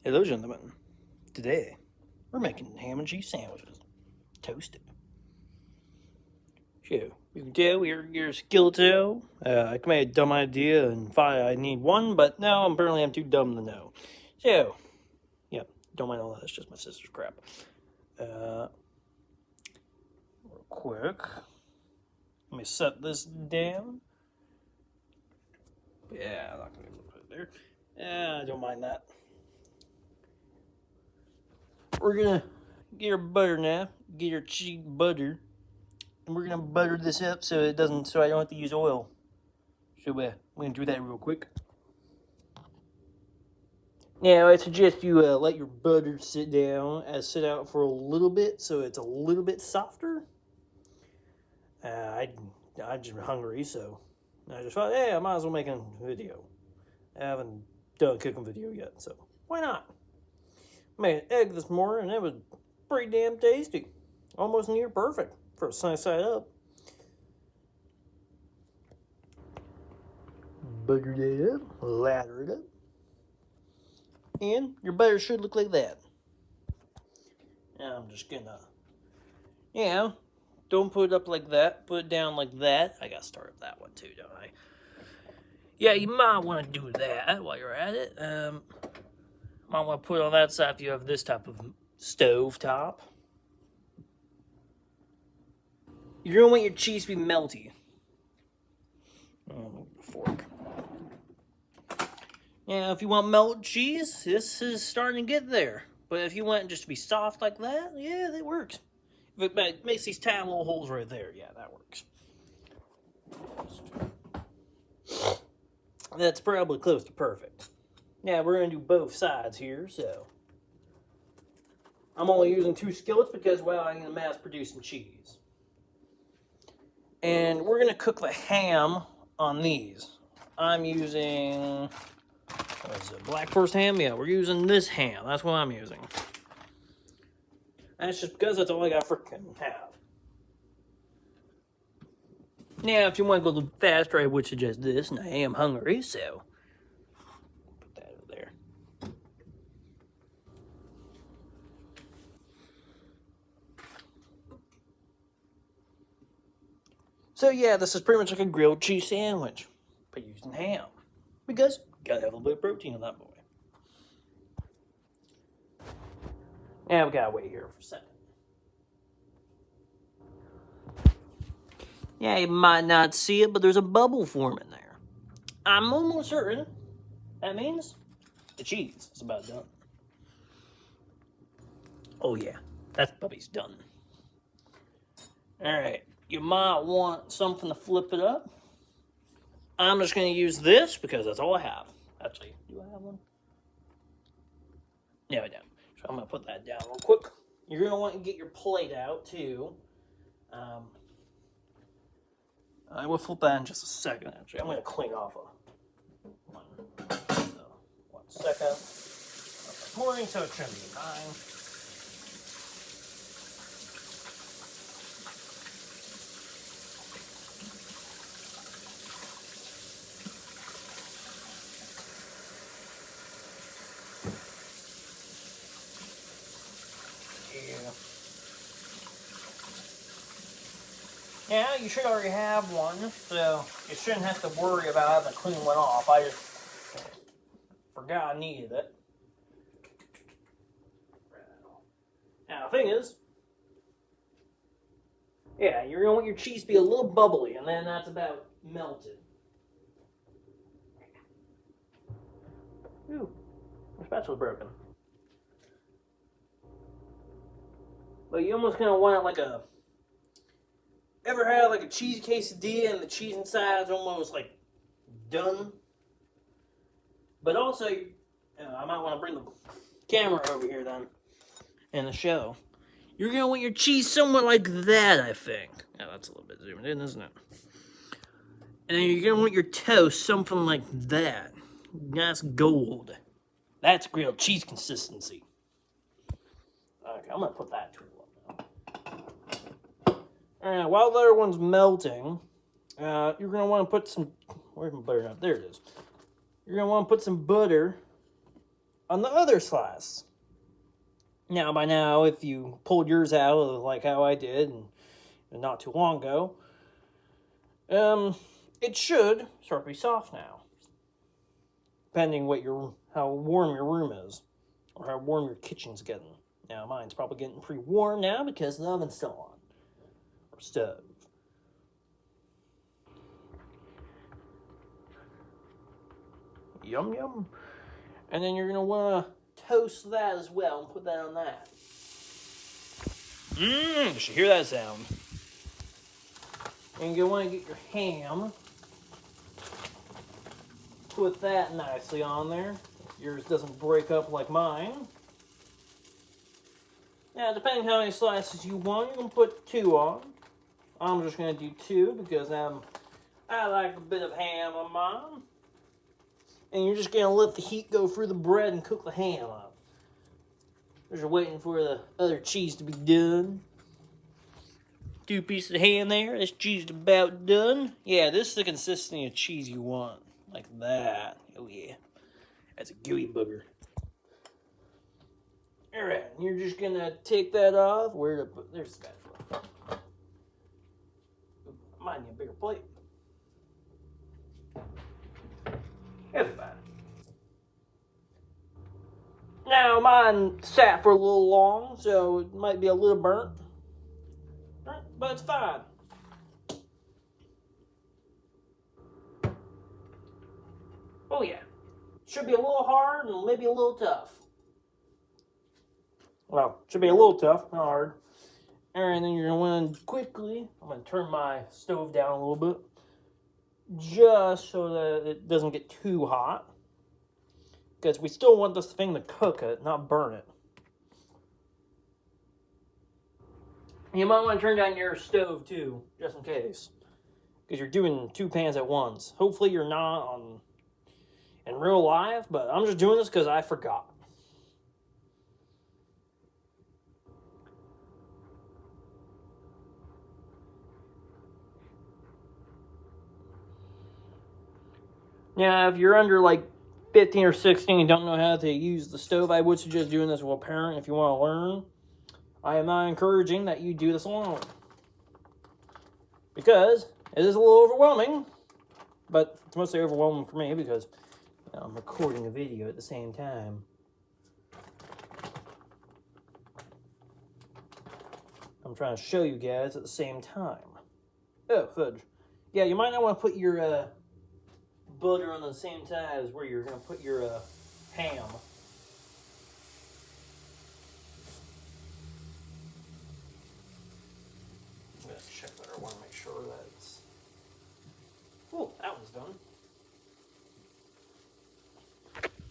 Hello, gentlemen. Today, we're making ham and cheese sandwiches. Toasted. So, you can tell you're a skeleto. I made a dumb idea and thought I need one, but no, apparently I'm too dumb to know. So, yeah, don't mind all that. It's just my sister's crap. Real quick, let me set this down. Yeah, I'm not going to put it there. Yeah, I don't mind that. We're gonna get our butter now. Get our cheap butter. And we're gonna butter this up so I don't have to use oil. So we're gonna do that real quick. Now I suggest you let your butter sit out for a little bit so it's a little bit softer. I'm just hungry, so I just thought, hey, I might as well make a video. I haven't done a cooking video yet, so why not? I made an egg this morning and it was pretty damn tasty. Almost near perfect for a side up. Butter it up, lather it up, and your butter should look like that. Now I'm just gonna, don't put it up like that, put it down like that. I gotta start up that one too, don't I? Yeah, you might want to do that while you're at it. Might want to put it on that side if you have this type of stove top. You're gonna want your cheese to be melty. Fork. Now, if you want melted cheese, this is starting to get there. But if you want it just to be soft like that, yeah, that works. If it makes these tiny little holes right there, yeah, that works. That's probably close to perfect. Now, we're going to do both sides here, so. I'm only using 2 skillets because, well, I'm going to mass produce some cheese. And we're going to cook the ham on these. I'm using... what is it, Black Forest ham? Yeah, we're using this ham. That's what I'm using. That's just because that's all I got freaking have. Now, if you want to go a little faster, I would suggest this, and I am hungry, so put that over there. So yeah, this is pretty much like a grilled cheese sandwich, but using ham. Because you gotta have a little bit of protein in that boy. Now we gotta wait here for a second. Yeah, you might not see it, but there's a bubble forming there. I'm almost certain that means the cheese is about done. Oh yeah, that puppy's done. Alright, you might want something to flip it up. I'm just going to use this because that's all I have. Actually, do I have one? No, I don't. So I'm going to put that down real quick. You're going to want to get your plate out too. I will flip that in just a second. Actually, I'm going to clean off one. So, 1 second. It's morning, so it shouldn't be fine. Yeah, you should already have one, so you shouldn't have to worry about having to clean one off. I just forgot I needed it. Now, the thing is, yeah, you're going to want your cheese to be a little bubbly, and then that's about melted. Ooh, my spatula's broken. But you almost kind of want it like a... Ever had like a cheese quesadilla and the cheese inside is almost like done? But also, I might want to bring the camera over here then in the show. You're going to want your cheese somewhat like that, I think. Yeah, that's a little bit zoomed in, isn't it? And then you're going to want your toast something like that. Nice gold. That's grilled cheese consistency. Okay, I'm going to put that tool up now. Alright, while the other one's melting, you're going to want to put some... Where's my butter now? There it is. You're going to want to put some butter on the other slice. Now, by now, if you pulled yours out, like how I did, and not too long ago, it should start to be soft now, depending how warm your room is, or how warm your kitchen's getting. Now, mine's probably getting pretty warm now because the oven's still on, or stove. Yum, yum. And then you're going to want to toast that as well and put that on that. You should hear that sound. And you're going to want to get your ham. Put that nicely on there. Yours doesn't break up like mine. Now, depending how many slices you want, you can put 2 on. I'm just going to do 2 because I like a bit of ham on mine. And you're just going to let the heat go through the bread and cook the ham up. Just waiting for the other cheese to be done. 2 pieces of ham there. This cheese is about done. Yeah, this is the consistency of cheese you want. Like that. Oh yeah. That's a gooey booger. Alright, you're just going to take that off. Where to put... There's the spatula. I might need a bigger plate. It's fine. Now, mine sat for a little long, so it might be a little burnt. But it's fine. Oh yeah. Should be a little hard and maybe a little tough. Well, should be a little tough, not hard. And then you're going to want to quickly, I'm going to turn my stove down a little bit. Just so that it doesn't get too hot. Because we still want this thing to cook it, not burn it. You might want to turn down your stove too, just in case. Because you're doing 2 pans at once. Hopefully you're not in real life, but I'm just doing this because I forgot. Now, if you're under like 15 or 16 and don't know how to use the stove, I would suggest doing this with a parent if you want to learn. I am not encouraging that you do this alone. Because it is a little overwhelming. But it's mostly overwhelming for me because I'm recording a video at the same time. I'm trying to show you guys at the same time. Oh, fudge. Yeah, you might not want to put your butter on the same side as where you're going to put your ham. I'm going to check that. I want to make sure that it's... Oh, that one's done.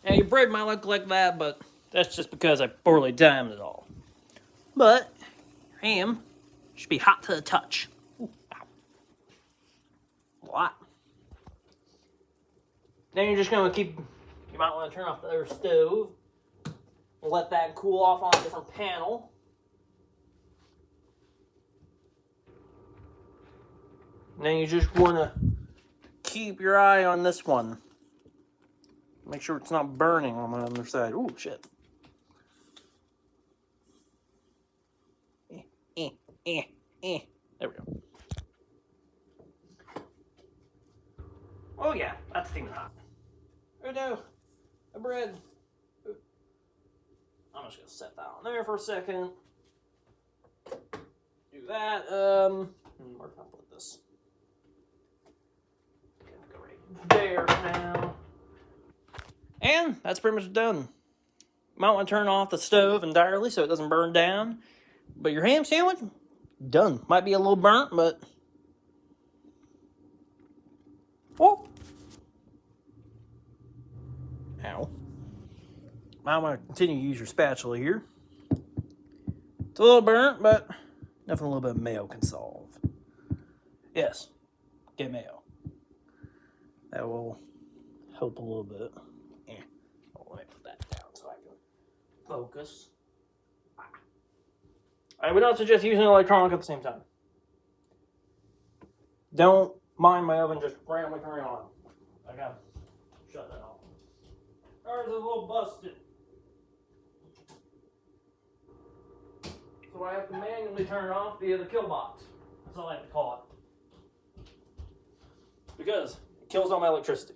Now, your bread might look like that, but that's just because I poorly timed it all. But ham should be hot to the touch. Ooh, ow. A lot. Then you're just going to you might want to turn off the other stove and let that cool off on a different panel. And then you just want to keep your eye on this one. Make sure it's not burning on the other side. Ooh, shit. There we go. Oh yeah, that's steaming hot. Oh no, the bread. I'm just gonna set that on there for a second. Do that. Where can I put this? Go right there now. And that's pretty much done. You might want to turn off the stove entirely so it doesn't burn down. But your ham sandwich, done. Might be a little burnt, but... Oh! Ow. Might want to continue to use your spatula here. It's a little burnt, but nothing a little bit of mayo can solve. Yes, get mayo. That will help a little bit. Oh, let me put that down so I can focus. I would not suggest using an electronic at the same time. Don't mind my oven just randomly turning on. I gotta shut that off. Ours is a little busted. So I have to manually turn it off via the kill box. That's all I have to call it. Because it kills all my electricity.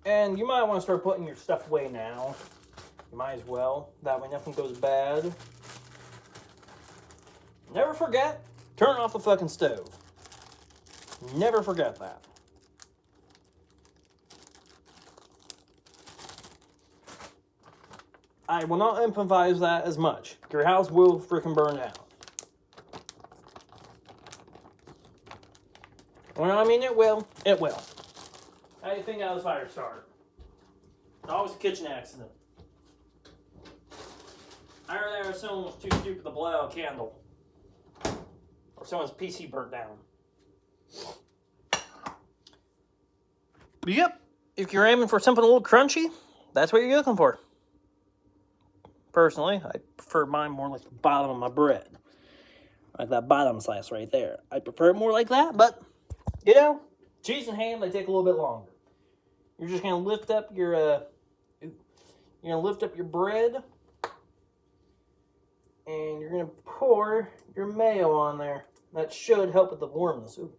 And you might want to start putting your stuff away now. You might as well. That way nothing goes bad. Never forget, turn off the fucking stove. Never forget that. I will not emphasize that as much. Your house will freaking burn down. Well, I mean, it will. It will. How do you think how this fire started? It's always a kitchen accident. Either someone was too stupid to blow out a candle. Or someone's PC burnt down. But yep, if you're aiming for something a little crunchy, that's what you're looking for. Personally, I prefer mine more like the bottom of my bread. Like that bottom slice right there. I prefer it more like that, but, you know, cheese and ham, they take a little bit longer. You're just going to lift up your, bread, and you're going to pour your mayo on there. That should help with the warmness. Ooh,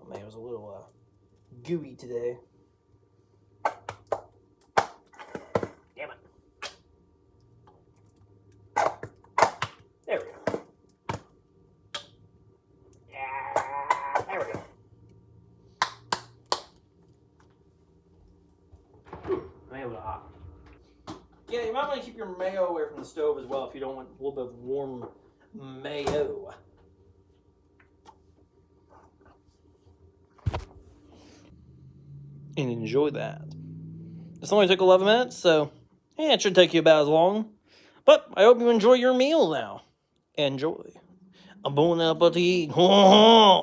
my mayo's a little gooey today. Damn it. There we go. Yeah, there we go. Ooh, mayo's hot. Yeah, you might want to keep your mayo away from the stove as well if you don't want a little bit of warm mayo. And enjoy that. This only took 11 minutes, so yeah, it should take you about as long. But I hope you enjoy your meal now. Enjoy. Bon appetit.